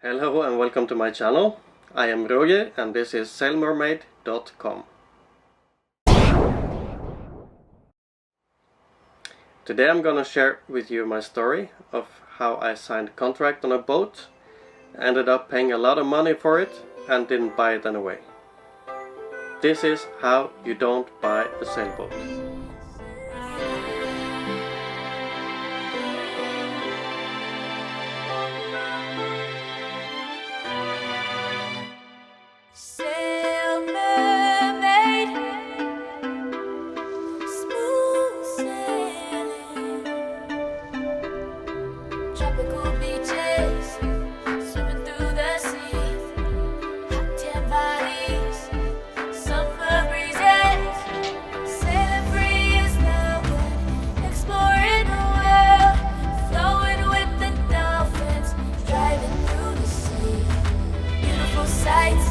Hello and welcome to my channel. I am Roger and this is SailMermaid.com. Today I'm gonna share with you my story of how I signed a contract on a boat, ended up paying a lot of money for it and didn't buy it anyway. This is how you don't buy a sailboat. SailMermaid, smooth sailing, tropical beaches, swimming through the sea, hot tan bodies, summer breezes, sailing free is the word, exploring the world, flowing with the dolphins, driving through the sea, beautiful sights.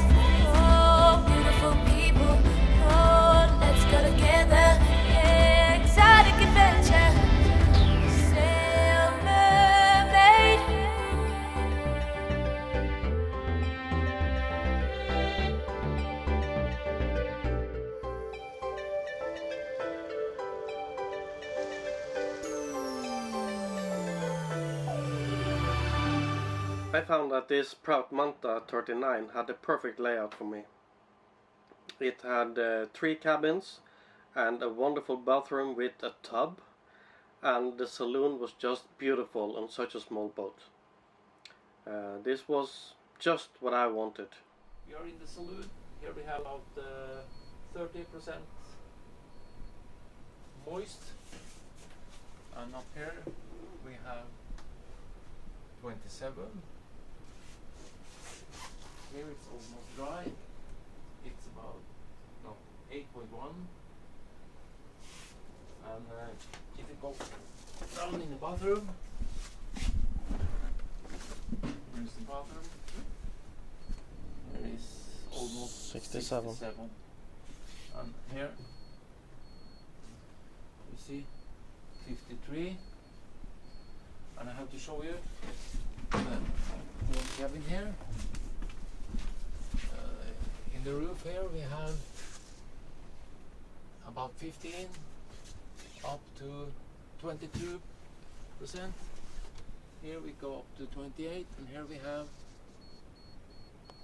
I found that this Prout Manta 39 had the perfect layout for me. It had 3 cabins and a wonderful bathroom with a tub, and the saloon was just beautiful on such a small boat. This was just what I wanted. We are in the saloon. Here we have about 30% moist, and up here we have 27. Here it's almost dry. It's about 8.1. And if you go down in the bathroom, here's the bathroom. There is almost 67. And here you see 53. And I have to show you the cabin here. In the roof here we have about 15 up to 22%. Here we go up to 28, and here we have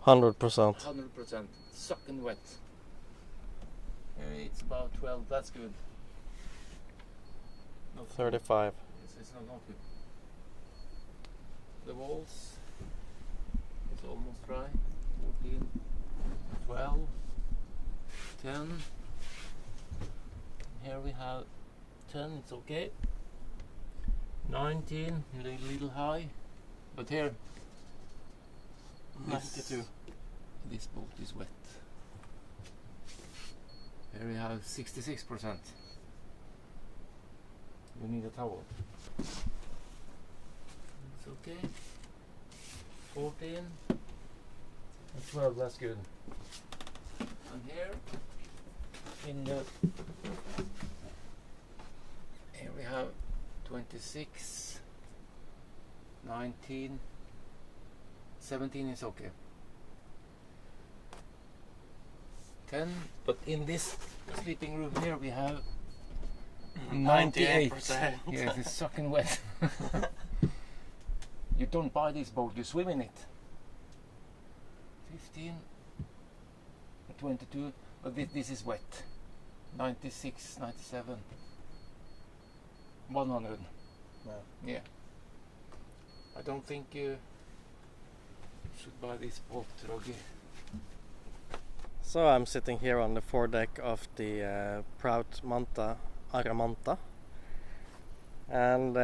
100%. 100% soaking wet. Here it's about 12. That's good. Not 35. it's not good. The walls is almost dry. 14, 12, 10. Here we have 10, it's okay. 19, a little high. But here, 92. This boat is wet. Here we have 66%. You need a towel. It's okay. 14 and 12, that's good. And here we have 26, 19, 17 is okay. 10, but in this sleeping room here we have 98%. Yes, it's soaking wet. You don't buy this boat, you swim in it. 15, 22, but this is wet. 96, 97, 100. Yeah. I don't think you should buy this boat, Rogi. So I'm sitting here on the foredeck of the Prout Manta Aramanta, and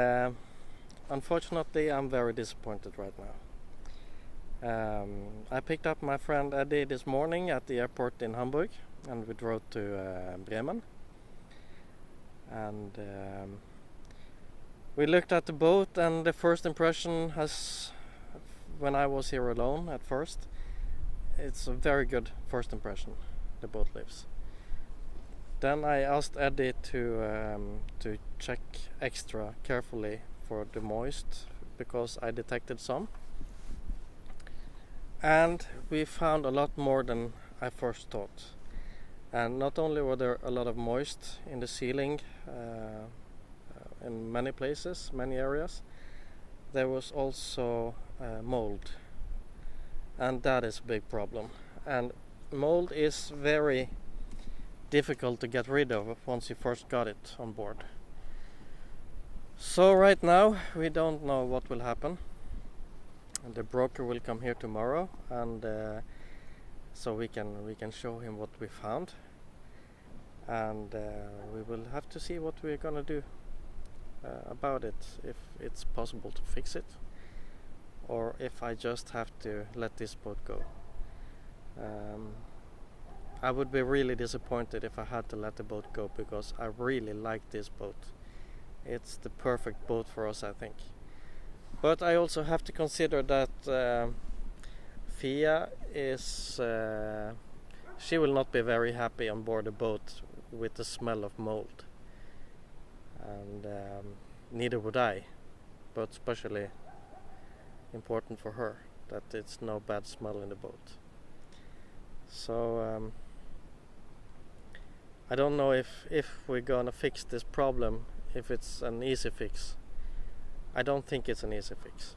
unfortunately I'm very disappointed right now. I picked up my friend Eddie this morning at the airport in Hamburg, and we drove to Bremen, and we looked at the boat, and the first impression when I was here alone at first, it's a very good first impression. The boat leaves. Then I asked Eddie to check extra carefully for the moist, because I detected some. And we found a lot more than I first thought. And not only were there a lot of moist in the ceiling in many places, many areas, there was also mold. And that is a big problem. And mold is very difficult to get rid of once you first got it on board. So right now we don't know what will happen. And the broker will come here tomorrow, and so we can show him what we found, and we will have to see what we're gonna do about it, if it's possible to fix it, or if I just have to let this boat go. I would be really disappointed if I had to let the boat go, because I really like this boat. It's the perfect boat for us, I think. But I also have to consider that Fia is... she will not be very happy on board a boat with the smell of mold. And neither would I. But especially important for her that it's no bad smell in the boat. So I don't know if we're gonna fix this problem, if it's an easy fix. I don't think it's an easy fix.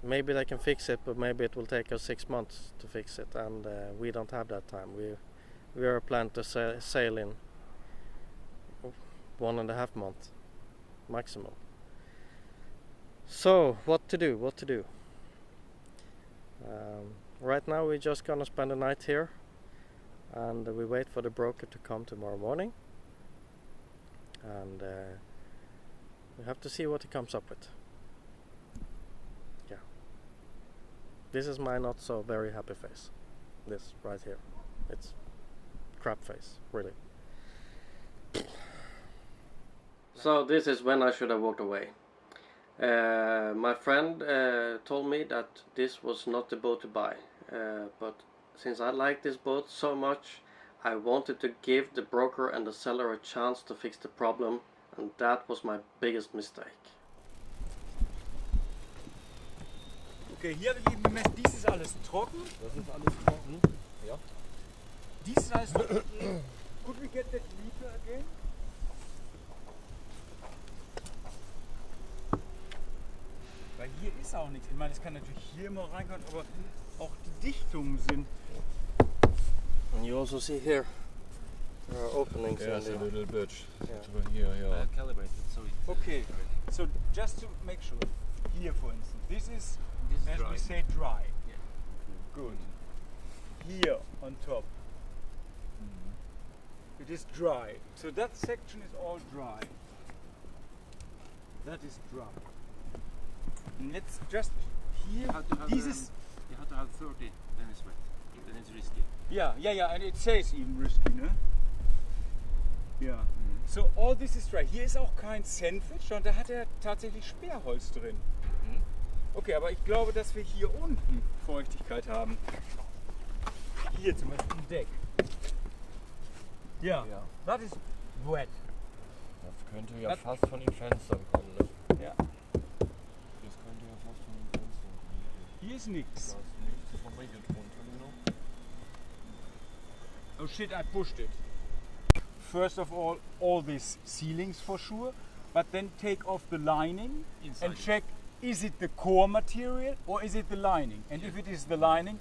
Maybe they can fix it, but maybe it will take us 6 months to fix it, and we don't have that time. We are planned to sail in 1.5 months maximum. So what to do? Right now we're just gonna spend the night here, and we wait for the broker to come tomorrow morning, and we have to see what he comes up with. Yeah. This is my not so very happy face. This right here. It's crap face, really. So this is when I should have walked away. My friend told me that this was not the boat to buy. But since I like this boat so much, I wanted to give the broker and the seller a chance to fix the problem. And that was my biggest mistake. Okay, hier habe ich eben gemessen, dies ist alles trocken. Das ist alles trocken. Ja. Dies ist alles trocken. Could we get that meter again? Weil hier ist auch nichts. Ich meine, es kann natürlich hier immer reinkommen, aber auch die Dichtungen sind. And you also see here, there are openings in Yeah, it's a the... little bit. Yeah. Over here, yeah. Calibrated, so it's Okay, so just to make sure, here for instance, this is, as dry. we say, dry. Yeah. Good. Here on top, it is dry. So that section is all dry. That is dry. And let's just here. You have to have, This is you have to have 30, then it's wet. Then it's risky. yeah, and it says even risky, ne? Ja. So all this is dry. Hier ist auch kein Sandwich, und da hat er tatsächlich Sperrholz drin. Okay, aber ich glaube, dass wir hier unten Feuchtigkeit haben. Hier zum Beispiel im Deck. Ja, Ja. that is wet. Das könnte ja Das- fast von den Fenstern kommen, ne? Ja. Das könnte ja fast von den Fenstern kommen. Hier ist nichts. Da ist nichts vom Regel drunter, genau. Oh shit, I pushed it. First of all these ceilings for sure, but then take off the lining Inside. and check, is it the core material or is it the lining? And if it is the lining,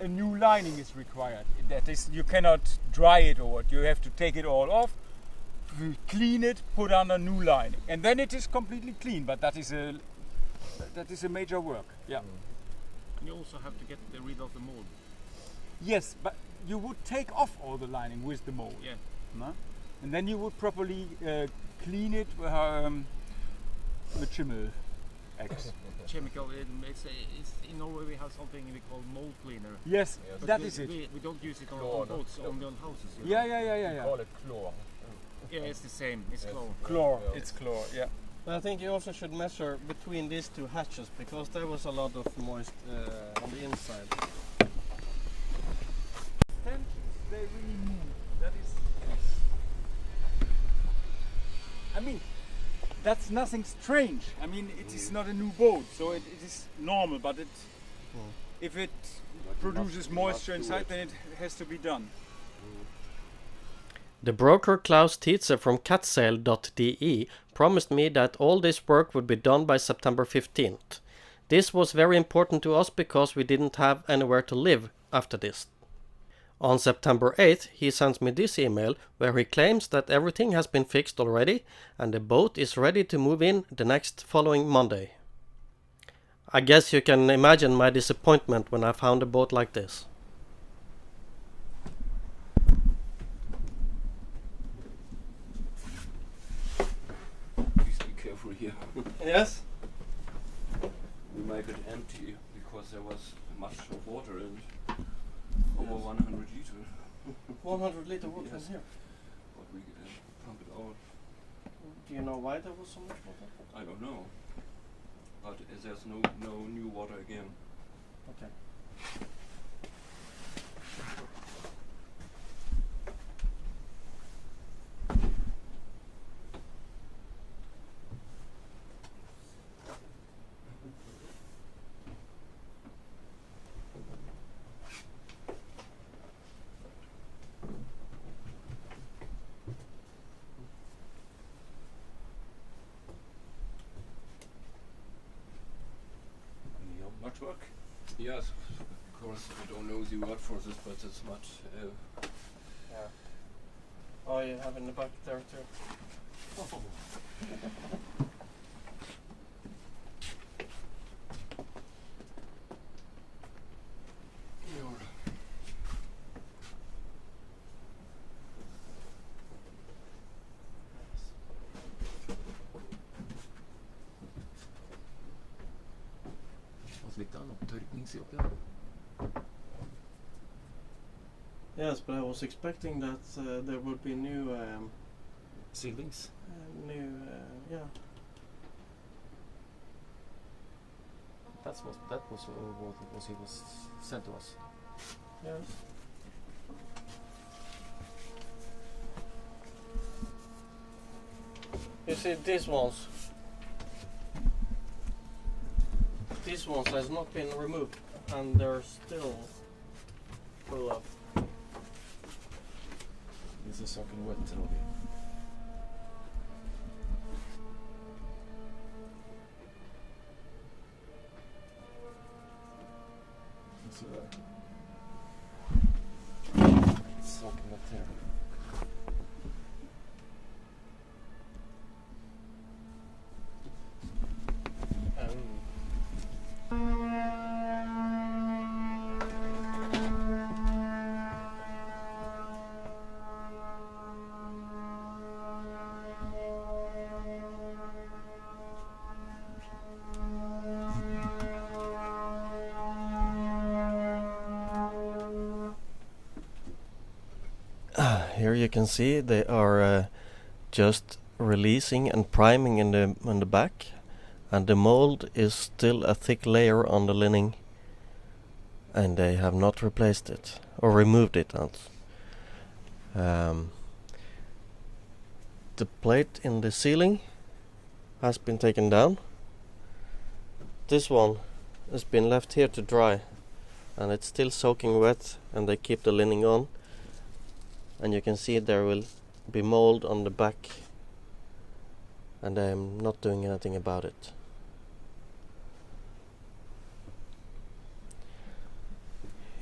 a new lining is required. That is, you cannot dry it or what. You have to take it all off, clean it, put on a new lining, and then it is completely clean. But that is a major work. Yeah. You also have to get rid of the mold. Yes, but you would take off all the lining with the mold. Yeah. No? And then you would properly clean it with Schimmel X. Chemical, it's in Norway we have something we call mold cleaner. Yes, But that we, is it. We don't use it on, Chlor, on boats, no. only on houses. You know? Yeah. Call it chlor. Yeah, it's the same. It's Yes. chlor. Chlor, Yeah. it's chlor, yeah. But I think you also should measure between these two hatches, because there was a lot of moist on the inside. Tensions, they really move. That is. I mean, that's nothing strange. I mean, it is not a new boat, so it is normal, but If it produces moisture inside, then it has to be done. The broker Klaus Tietze from catsail.de promised me that all this work would be done by September 15th. This was very important to us because we didn't have anywhere to live after this. On September 8th, he sends me this email where he claims that everything has been fixed already and the boat is ready to move in the next following Monday. I guess you can imagine my disappointment when I found a boat like this. Please be careful here. Yes? We make it empty because there was much of water in it. Over 100 liters. 100 liter water Yes. in here. But we pump it out. Do you know why there was so much water? I don't know. But there's no new water again. Okay. Much work? Yes, of course. I don't know the word for this, but it's much. Yeah. Oh, you have in the back there too. Litt av en opptørkningsjobb, ja. Yes, but I was expecting that there would be new, Ceilings. yeah. That was what he was sent to us. Yes. You see, these ones has not been removed, and they're still full of. This is soaking wet, Roger. See that? It's soaking wet here. Here you can see they are just releasing and priming in the back, and the mold is still a thick layer on the lining, and they have not replaced it or removed it. The plate in the ceiling has been taken down. This one has been left here to dry, and it's still soaking wet, and they keep the lining on. And you can see there will be mold on the back, and I'm not doing anything about it.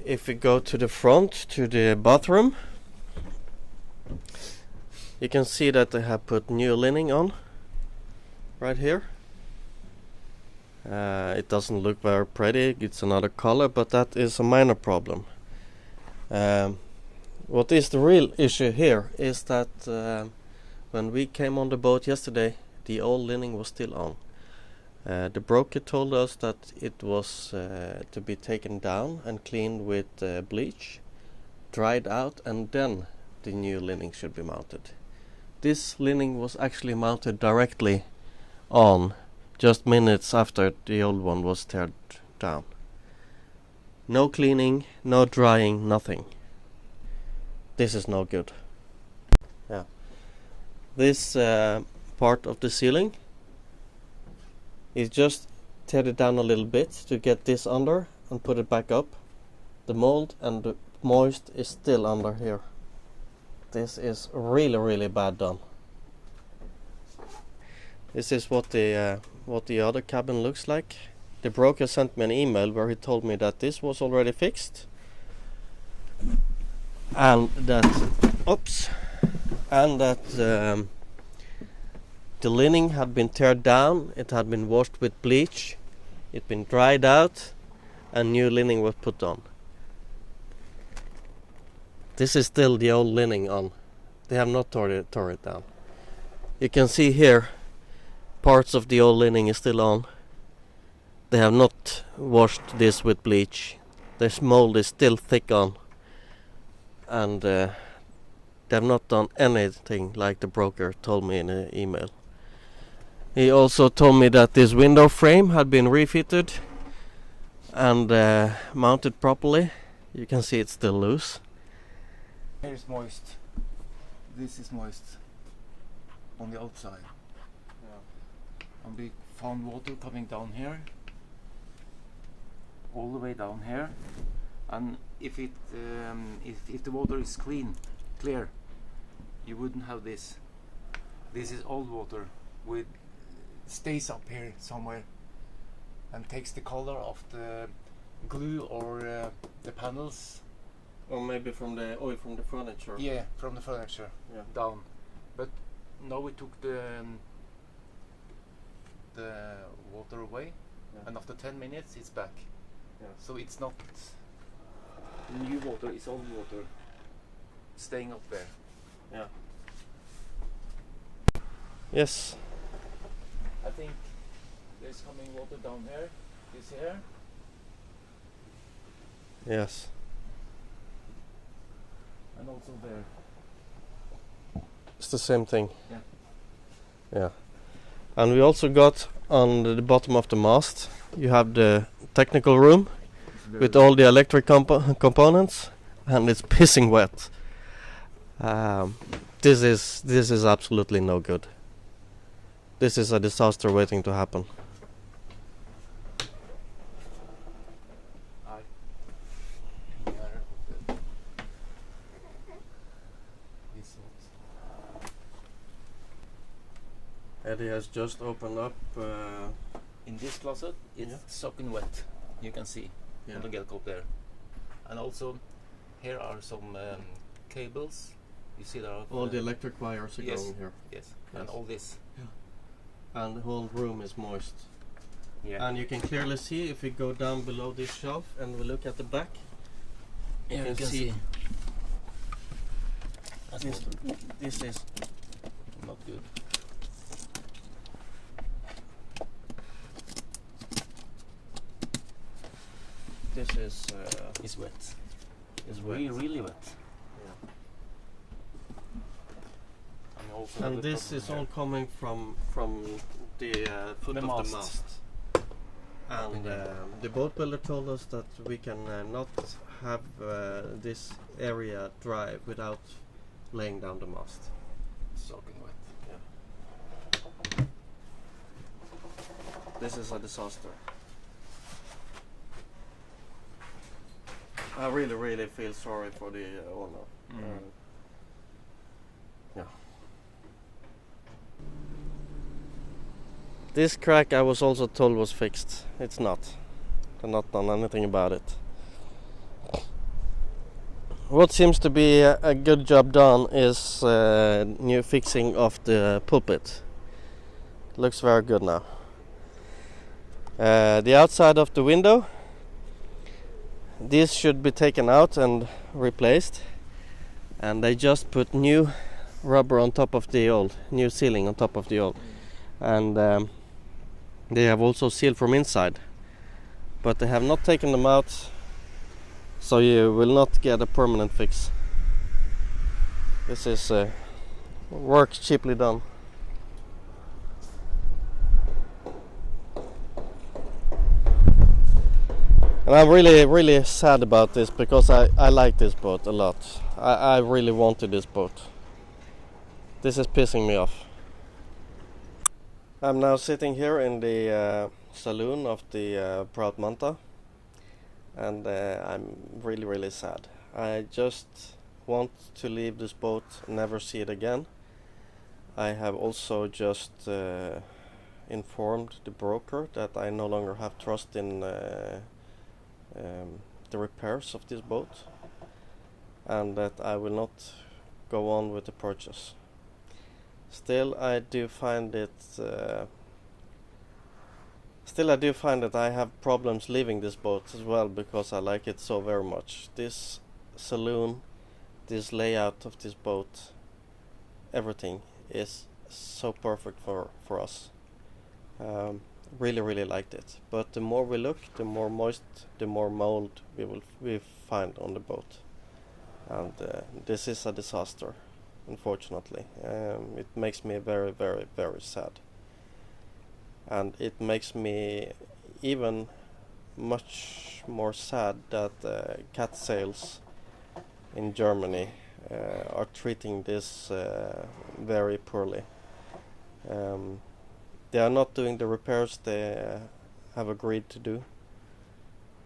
If we go to the front, to the bathroom, you can see that they have put new lining on right here. It doesn't look very pretty, it's another color, but that is a minor problem. What is the real issue here is that when we came on the boat yesterday, the old lining was still on. The broker told us that it was to be taken down and cleaned with bleach, dried out, and then the new lining should be mounted. This lining was actually mounted directly on just minutes after the old one was teared down. No cleaning, no drying, nothing. This is no good. Yeah. This part of the ceiling is just teared it down a little bit to get this under, and put it back up, the mold and the moist is still under here. This is really bad done. This is what the other cabin looks like. The broker sent me an email where he told me that this was already fixed, and that the lining had been teared down, it had been washed with bleach, it had been dried out, and new lining was put on. This is still the old lining on. They have not tore it down. You can see here parts of the old lining is still on. They have not washed this with bleach. This mold is still thick on, and they have not done anything like the broker told me in the email. He also told me that this window frame had been refitted and mounted properly. You can see it's still loose. Here is moist. This is moist on the outside. And we found water coming down here, all the way down here. And if the water is clear, you wouldn't have this. This is old water, with stays up here somewhere and takes the color of the glue or the panels. Or maybe from the oil from the furniture. Yeah, from the furniture down. But now we took the water away, and after 10 minutes it's back. So it's not new water, it's old water staying up there. Yeah. Yes. I think there's coming water down here, this here. Yes. And also there. It's the same thing. Yeah. Yeah. And we also got on the bottom of the mast, you have the technical room with all the electric components, and it's pissing wet. This is absolutely no good. This is a disaster waiting to happen. Eddie has just opened up. In this closet, it's soaking wet. You can see on the get-up there. And also, here are some cables. You see there are all the electric wires are going here. Yes, and all this. And the whole room is moist. Yeah. And you can clearly see if we go down below this shelf and we look at the back. You can see. This is not good. This is It's wet. It's wet. Really wet. Yeah. And this is all coming from the foot the of mast. the mast. And the boat builder told us that we can not have this area dry without laying down the mast. Soaking wet. Yeah. This is a disaster. I really feel sorry for the owner. Yeah. This crack I was also told was fixed. It's not. They've not done anything about it. What seems to be a good job done is new fixing of the pulpit. Looks very good now. The outside of the window, this should be taken out and replaced, and they just put new rubber on top of the old, new sealing on top of the old, and they have also sealed from inside, but they have not taken them out, so you will not get a permanent fix. This is work cheaply done. And I'm really sad about this, because I like this boat a lot. I really wanted this boat. This is pissing me off. I'm now sitting here in the saloon of the Prout Manta, and I'm really, really sad. I just want to leave this boat and never see it again. I have also just informed the broker that I no longer have trust in the repairs of this boat, and that I will not go on with the purchase. Still, I do find it. Still, I do find that I have problems leaving this boat as well, because I like it so very much. This saloon, this layout of this boat, everything is so perfect for us. Really, really liked it. But the more we look, the more moist, the more mold we find on the boat, and this is a disaster, unfortunately. It makes me very, very, very sad, and it makes me even much more sad that cat sales in Germany are treating this very poorly. They are not doing the repairs they have agreed to do.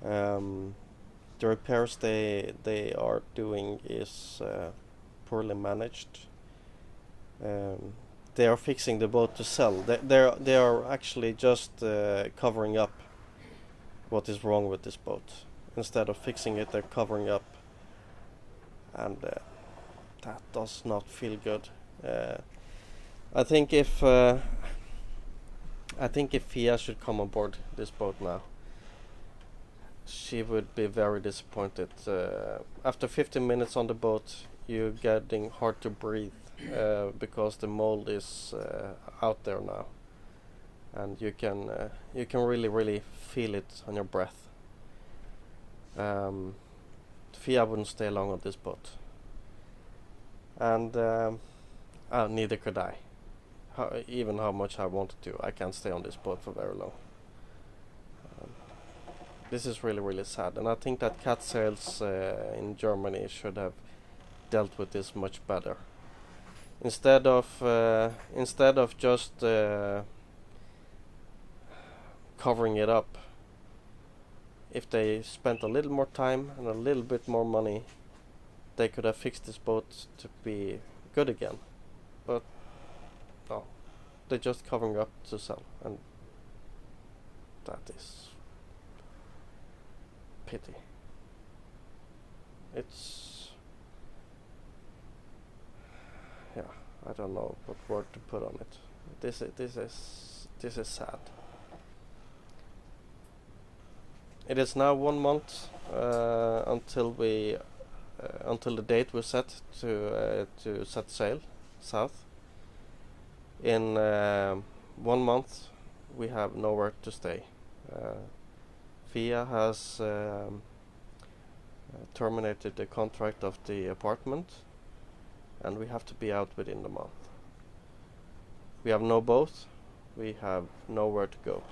The repairs they are doing is poorly managed. They are fixing the boat to sell. They are actually just covering up what is wrong with this boat. Instead of fixing it, they're covering up, and that does not feel good. I think if Fia should come on board this boat now, she would be very disappointed. After 15 minutes on the boat, you're getting hard to breathe because the mold is out there now, and you can really, really feel it on your breath. Fia wouldn't stay long on this boat, and neither could I. Even how much I wanted to, I can't stay on this boat for very long. This is really, really sad, and I think that cat sales in Germany should have dealt with this much better. Instead of just covering it up, if they spent a little more time and a little bit more money, they could have fixed this boat to be good again. But no, they're just covering up to sell, and that is pity. It's, yeah, I don't know what word to put on it. This is sad. It is now 1 month until the date we set to set sail south. In 1 month, we have nowhere to stay. Fia has terminated the contract of the apartment, and we have to be out within the month. We have no boat. We have nowhere to go.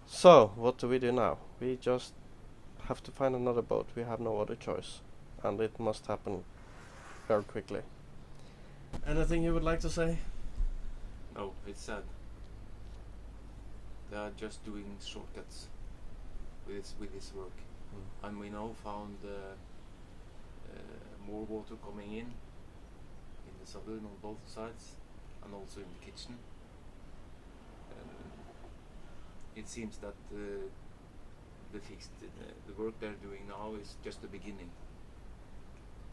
So, what do we do now? We just have to find another boat. We have no other choice, and it must happen very quickly. Anything you would like to say? No, it's sad. They are just doing shortcuts with this work, and we now found more water coming in the saloon on both sides, and also in the kitchen. It seems that the work they're doing now is just the beginning.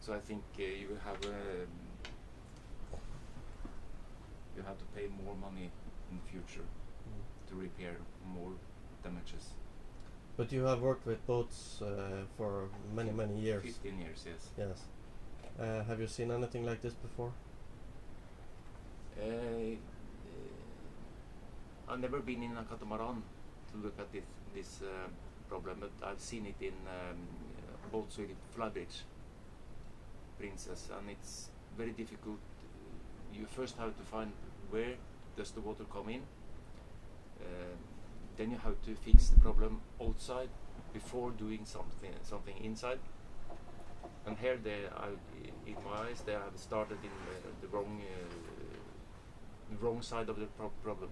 So I think you have to pay more money in the future to repair more damages. But you have worked with boats for many, many years. 15 years, yes. Yes. Have you seen anything like this before? I've never been in a catamaran to look at this problem, but I've seen it in boats with flybridge, Princess, and it's very difficult. You first have to find where does the water come in, then you have to fix the problem outside before doing something inside. And here in my eyes, they have started in the wrong side of the problem.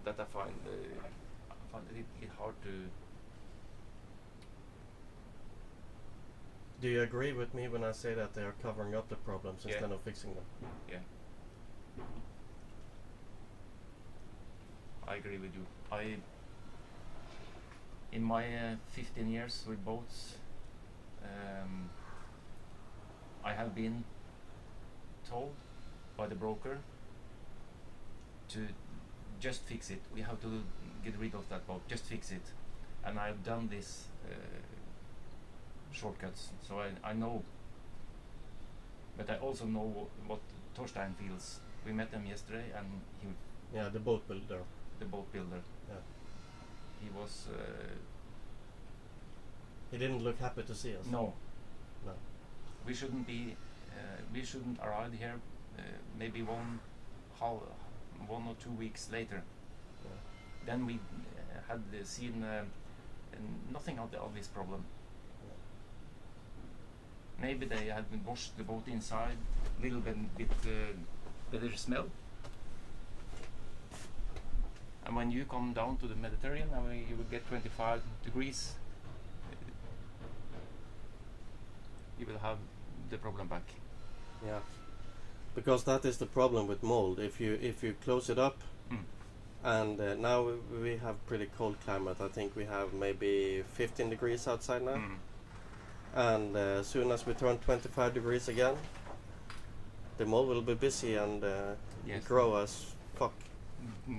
That I find it to. Do you agree with me when I say that they are covering up the problems Yeah. instead of fixing them? Yeah. I agree with you. In my 15 years with boats, I have been told by the broker to just fix it. We have to get rid of that boat. Just fix it. And I've done this shortcuts, so I know. But I also know what Torstein feels. We met him yesterday, and Yeah, the boat builder. the boat builder. Yeah. He was He didn't look happy to see us. no. No. We shouldn't be. We shouldn't arrive here. Maybe 1 or 2 weeks later. Yeah. Then we had seen nothing of this problem. Maybe they had washed the boat inside, little bit better smell. And when you come down to the Mediterranean, you will get 25 degrees. You will have the problem back. Yeah. Because that is the problem with mold. If you close it up, and now we have pretty cold climate. I think we have maybe 15 degrees outside now. And as soon as we turn 25 degrees again, the mold will be busy and Yes. grow as fuck.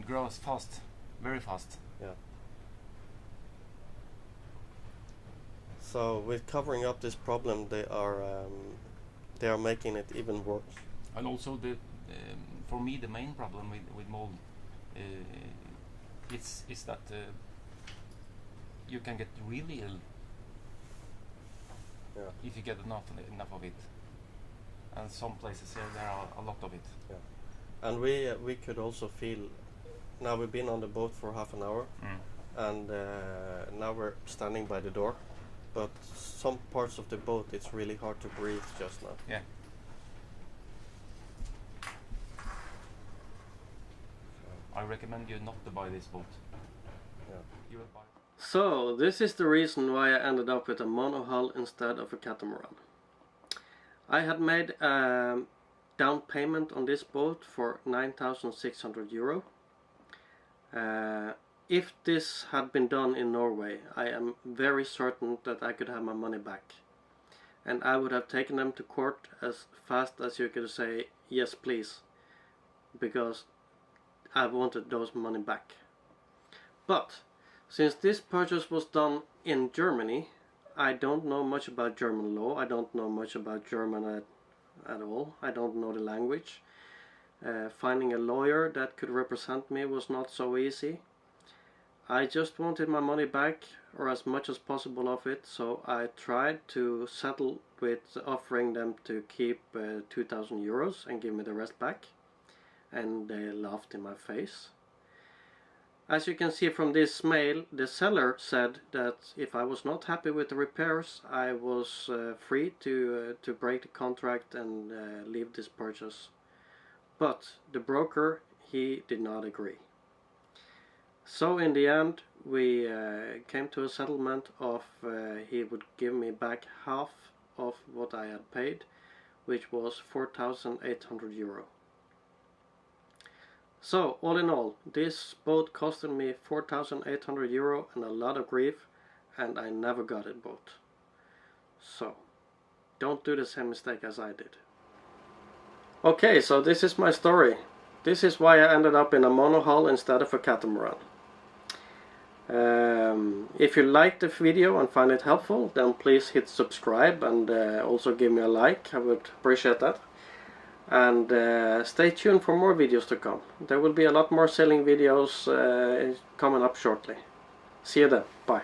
Grows fast, very fast. Yeah. So with covering up this problem, they are making it even worse. And also for me the main problem with mold is that you can get really ill if you get enough of it. And some places here there are a lot of it. And we could also feel. Now we've been on the boat for half an hour, and now we're standing by the door. But some parts of the boat, it's really hard to breathe just now. Yeah. I recommend you not to buy this boat. Yeah. You will buy. So this is the reason why I ended up with a monohull instead of a catamaran. I had made a down payment on this boat for 9,600 euro. If this had been done in Norway, I am very certain that I could have my money back. And I would have taken them to court as fast as you could say, yes please. Because I wanted those money back. But since this purchase was done in Germany, I don't know much about German law. I don't know much about German at all. I don't know the language. Finding a lawyer that could represent me was not so easy. I just wanted my money back, or as much as possible of it, so I tried to settle with offering them to keep 2,000 euros and give me the rest back. And they laughed in my face. As you can see from this mail, the seller said that if I was not happy with the repairs, I was free to break the contract and leave this purchase. But the broker, he did not agree. So in the end, we came to a settlement of he would give me back half of what I had paid, which was 4,800 euro. So, all in all, this boat costed me 4,800 euro and a lot of grief, and I never got it boat. So, don't do the same mistake as I did. Okay, so this is my story. This is why I ended up in a monohull instead of a catamaran. If you liked the video and find it helpful, then please hit subscribe and also give me a like. I would appreciate that. And stay tuned for more videos to come. There will be a lot more sailing videos coming up shortly. See you then. Bye.